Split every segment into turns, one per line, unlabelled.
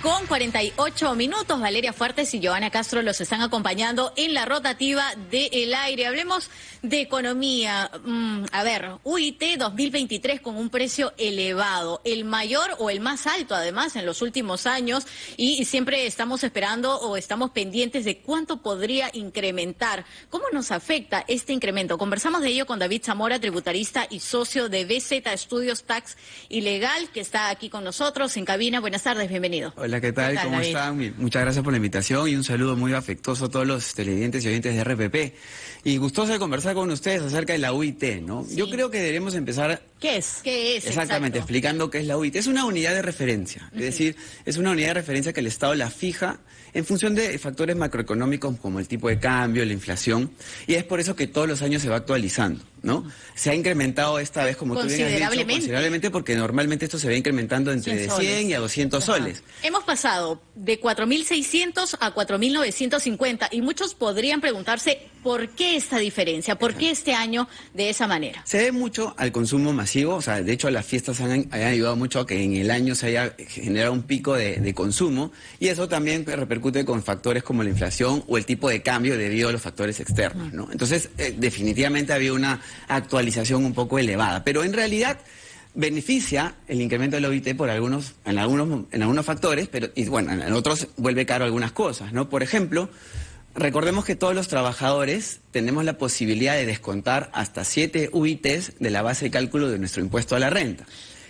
1:48. Valeria Fuertes y Joana Castro los están acompañando en la rotativa de El Aire. Hablemos de economía. UIT 2023 con un precio elevado, el mayor o el más alto además en los últimos años, y siempre estamos esperando o estamos pendientes de cuánto podría incrementar. ¿Cómo nos afecta este incremento? Conversamos de ello con David Zamora, tributarista y socio de BZ Estudios Tax y Legal, que está aquí con nosotros en cabina. Buenas tardes, bienvenido.
Hola, ¿qué tal? ¿Cómo están? Muchas gracias por la invitación y un saludo muy afectuoso a todos los televidentes y oyentes de RPP. Y gustoso de conversar con ustedes acerca de la UIT, ¿no? Sí. Yo creo que deberíamos empezar...
¿Qué es?
Exactamente, explicando qué es la UIT. Es una unidad de referencia, es decir, es una unidad de referencia que el Estado la fija en función de factores macroeconómicos como el tipo de cambio, la inflación, y es por eso que todos los años se va actualizando, ¿no? Se ha incrementado esta vez, como tú bien has dicho, considerablemente, porque normalmente esto se va incrementando entre de 100 y a 200 soles.
Hemos pasado de 4.600 a 4.950 y muchos podrían preguntarse por qué esta diferencia, por qué este año de esa manera.
Se debe mucho al consumo masivo, o sea, de hecho las fiestas han ayudado mucho a que en el año se haya generado un pico de consumo, y eso también repercute con factores como la inflación o el tipo de cambio debido a los factores externos, ¿no? Entonces, definitivamente había una actualización un poco elevada, pero en realidad beneficia el incremento de la OIT por en algunos factores, pero en otros vuelve caro algunas cosas, ¿no? Por ejemplo, recordemos que todos los trabajadores tenemos la posibilidad de descontar hasta 7 UITs de la base de cálculo de nuestro impuesto a la renta.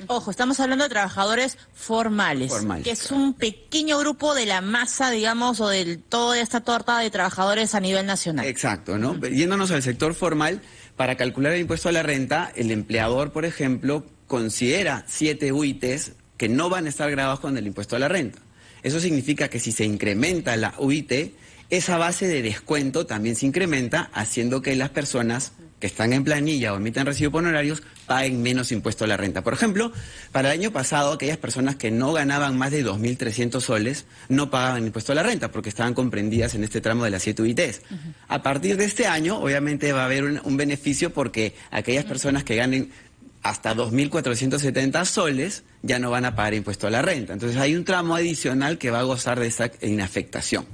Ojo, estamos hablando de trabajadores formales, que es un pequeño grupo de la masa, digamos, o de toda esta torta de trabajadores a nivel nacional.
Exacto, ¿no? Yéndonos al sector formal, para calcular el impuesto a la renta, el empleador, por ejemplo, considera 7 UITs que no van a estar grabados con el impuesto a la renta. Eso significa que si se incrementa la UIT, esa base de descuento también se incrementa, haciendo que las personas que están en planilla o emiten recibo por honorarios paguen menos impuesto a la renta. Por ejemplo, para el año pasado, aquellas personas que no ganaban más de 2.300 soles no pagaban impuesto a la renta porque estaban comprendidas en este tramo de las 7 UITs. A partir de este año, obviamente va a haber un beneficio porque aquellas personas que ganen hasta 2.470 soles ya no van a pagar impuesto a la renta. Entonces hay un tramo adicional que va a gozar de esa inafectación.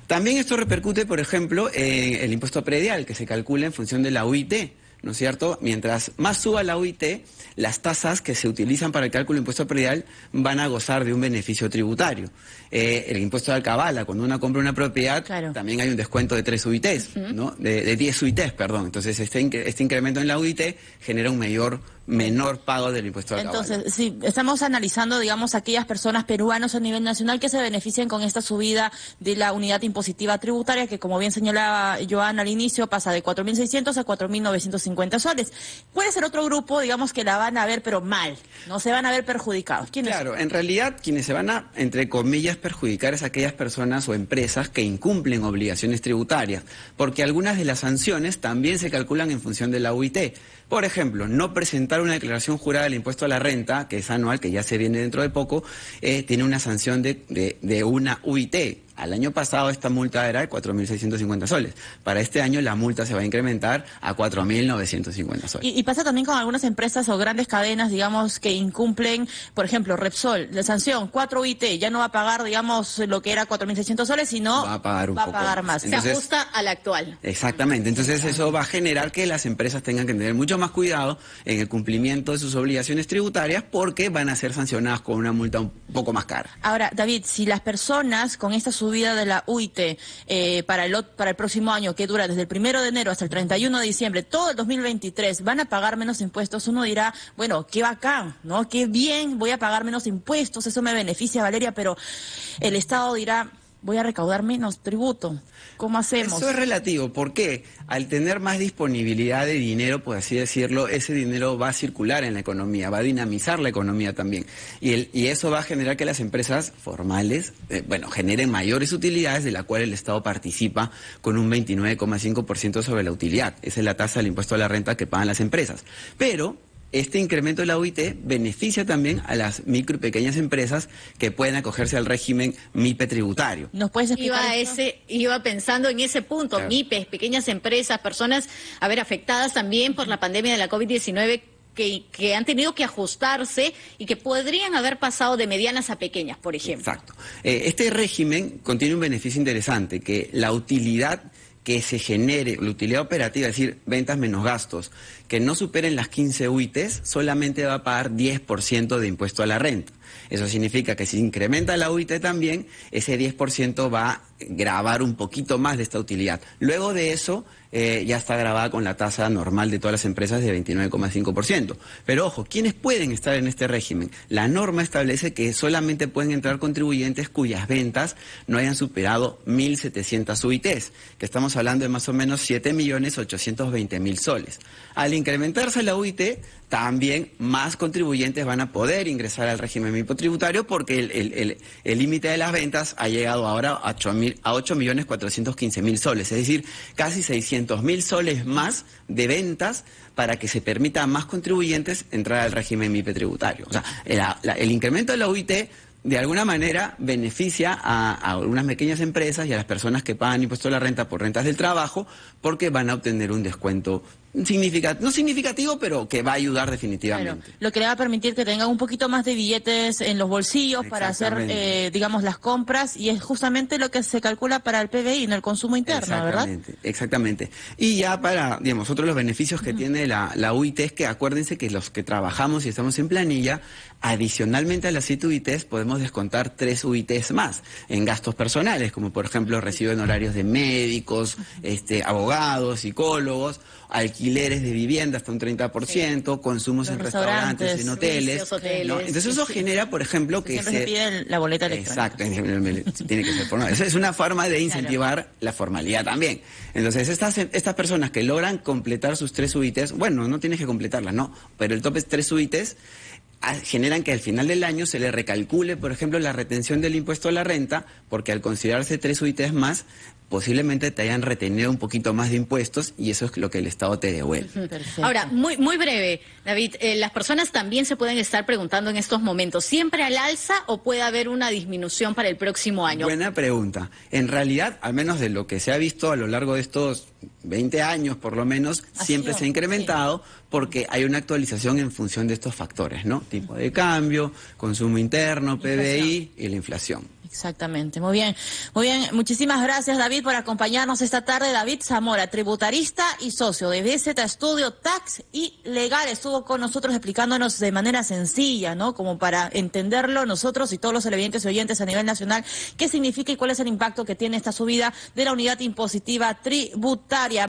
También esto repercute, por ejemplo, en el impuesto predial, que se calcula en función de la UIT, ¿no es cierto? Mientras más suba la UIT, las tasas que se utilizan para el cálculo de impuesto predial van a gozar de un beneficio tributario. El impuesto de alcabala, cuando uno compra una propiedad, también hay un descuento de 3 UITs, ¿no? De 10 UITs, perdón. Entonces este incremento en la UIT genera un menor pago del impuesto de alcabala.
Entonces, sí, estamos analizando, digamos, aquellas personas peruanos a nivel nacional que se benefician con esta subida de la unidad impositiva tributaria, que como bien señalaba Joana al inicio, pasa de 4.600 a 4.950 soles. Puede ser otro grupo, digamos, que la van a ver, pero mal, no se van a ver perjudicados. ¿Quiénes son?
Claro, en realidad quienes se van a, entre comillas, perjudicar es aquellas personas o empresas que incumplen obligaciones tributarias, porque algunas de las sanciones también se calculan en función de la UIT. Por ejemplo, no presentar una declaración jurada del impuesto a la renta, que es anual, que ya se viene dentro de poco, tiene una sanción de una UIT. Al año pasado esta multa era de 4.650 soles. Para este año la multa se va a incrementar a 4.950 soles.
Y pasa también con algunas empresas o grandes cadenas, digamos, que incumplen, por ejemplo, Repsol, la sanción, 4 UIT, ya no va a pagar, digamos, lo que era 4.600 soles, sino
va a pagar
más.
Entonces, se ajusta a la actual.
Exactamente. Entonces eso va a generar que las empresas tengan que tener mucho más cuidado en el cumplimiento de sus obligaciones tributarias, porque van a ser sancionadas con una multa un poco más cara.
Ahora, David, si las personas con esta subida de la UIT para el próximo año, que dura desde el 1 de enero hasta el 31 de diciembre, todo el 2023, van a pagar menos impuestos, uno dirá, bueno, qué bacán, ¿no? Qué bien, voy a pagar menos impuestos, eso me beneficia, Valeria, pero el Estado dirá, voy a recaudar menos tributo. ¿Cómo hacemos?
Eso es relativo. ¿Por qué? Al tener más disponibilidad de dinero, por así decirlo, ese dinero va a circular en la economía, va a dinamizar la economía también. Y eso va a generar que las empresas formales, generen mayores utilidades, de la cual el Estado participa con un 29,5% sobre la utilidad. Esa es la tasa del impuesto a la renta que pagan las empresas. Pero este incremento de la UIT beneficia también a las micro y pequeñas empresas que pueden acogerse al régimen MIPE tributario.
¿Nos puedes explicar
Iba pensando en ese punto, claro. MIPEs, pequeñas empresas, personas, afectadas también por la pandemia de la COVID-19, que han tenido que ajustarse y que podrían haber pasado de medianas a pequeñas, por ejemplo.
Exacto. Este régimen contiene un beneficio interesante, que la utilidad que se genere, la utilidad operativa, es decir, ventas menos gastos, que no superen las 15 UITs, solamente va a pagar 10% de impuesto a la renta. Eso significa que si incrementa la UIT también, ese 10% va a gravar un poquito más de esta utilidad. Luego de eso, ya está grabada con la tasa normal de todas las empresas de 29,5%. Pero ojo, ¿quiénes pueden estar en este régimen? La norma establece que solamente pueden entrar contribuyentes cuyas ventas no hayan superado 1.700 UITs, que estamos hablando de más o menos 7.820.000 soles. Al incrementarse la UIT, también más contribuyentes van a poder ingresar al régimen tributario porque el límite de las ventas ha llegado ahora a 8.415.000 soles, es decir, casi 600.000 soles más de ventas para que se permita a más contribuyentes entrar al régimen MIPE tributario. O sea, el incremento de la UIT de alguna manera beneficia a algunas pequeñas empresas y a las personas que pagan impuesto a la renta por rentas del trabajo porque van a obtener un descuento no significativo, pero que va a ayudar definitivamente.
Claro, lo que le va a permitir que tengan un poquito más de billetes en los bolsillos para hacer, digamos, las compras, y es justamente lo que se calcula para el PBI, en el consumo interno, ¿verdad?
Exactamente. Y ya para, digamos, otros de los beneficios que tiene la UIT es que acuérdense que los que trabajamos y estamos en planilla, adicionalmente a las 7 UITs podemos descontar 3 UITs más en gastos personales, como por ejemplo recibo en horarios de médicos, abogados, psicólogos, alquileres de vivienda hasta un 30%, consumos en restaurantes, en hoteles, ¿no? Entonces eso genera, por ejemplo, que
siempre se pide la boleta electrónica.
Exacto, tiene que ser por no. Eso es una forma de incentivar la formalidad también. Entonces estas personas que logran completar sus 3 UITs, bueno, no tienes que completarlas, no, pero el tope es 3 UITs, generan que al final del año se le recalcule, por ejemplo, la retención del impuesto a la renta, porque al considerarse 3 UITs más, posiblemente te hayan retenido un poquito más de impuestos y eso es lo que el Estado te devuelve.
Perfecto. Ahora, muy breve, David, las personas también se pueden estar preguntando en estos momentos, ¿siempre al alza o puede haber una disminución para el próximo año?
Buena pregunta. En realidad, al menos de lo que se ha visto a lo largo de estos 20 años por lo menos, siempre se ha incrementado porque hay una actualización en función de estos factores, ¿no? Tipo de cambio, consumo interno, PBI y la inflación.
Exactamente, muy bien. Muchísimas gracias, David, por acompañarnos esta tarde. David Zamora, tributarista y socio de BZ Estudio Tax y Legal, estuvo con nosotros explicándonos de manera sencilla, ¿no? Como para entenderlo nosotros y todos los televidentes y oyentes a nivel nacional, qué significa y cuál es el impacto que tiene esta subida de la unidad impositiva tributaria.